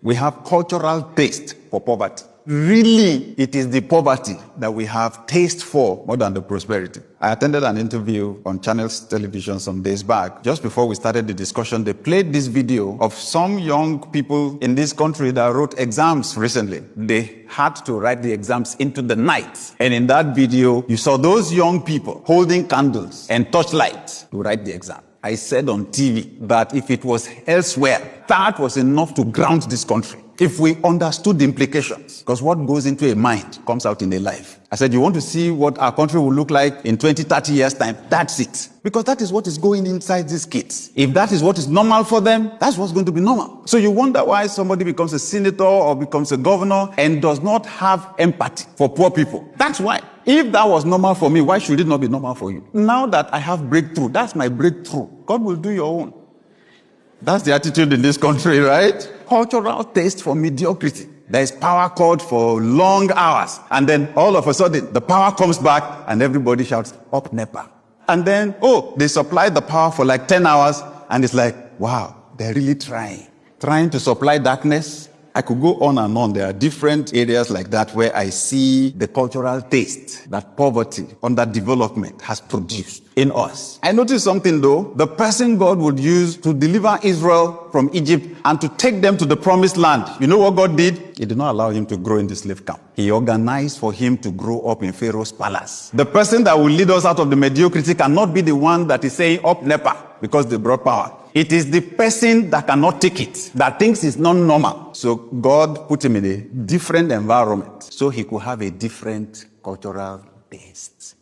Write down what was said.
We have cultural taste for poverty. Really, it is the poverty that we have taste for more than the prosperity. I attended an interview on Channels Television some days back. Just before we started the discussion, they played this video of some young people in this country that wrote exams recently. They had to write the exams into the night. And in that video, you saw those young people holding candles and torchlights to write the exam. I said on TV that if it was elsewhere, that was enough to ground this country. If we understood the implications, because what goes into a mind comes out in a life. I said, you want to see what our country will look like in 20, 30 years' time? That's it. Because that is what is going inside these kids. If that is what is normal for them, that's what's going to be normal. So you wonder why somebody becomes a senator or becomes a governor and does not have empathy for poor people. That's why. If that was normal for me, why should it not be normal for you? Now that I have breakthrough, that's my breakthrough. God will do your own. That's the attitude in this country, right? Cultural taste for mediocrity. There is power called for long hours. And then all of a sudden, the power comes back and everybody shouts, up NEPA. And then, they supply the power for like 10 hours. And it's like, wow, they're really trying to supply darkness. I could go on and on. There are different areas like that where I see the cultural taste that poverty, underdevelopment has produced in us. I noticed something though. The person God would use to deliver Israel from Egypt and to take them to the promised land, you know what God did? He did not allow him to grow in the slave camp. He organized for him to grow up in Pharaoh's palace. The person that will lead us out of the mediocrity cannot be the one that is saying up NEPA because they brought power. It is the person that cannot take it, that thinks it's not normal. So God put him in a different environment so he could have a different cultural taste.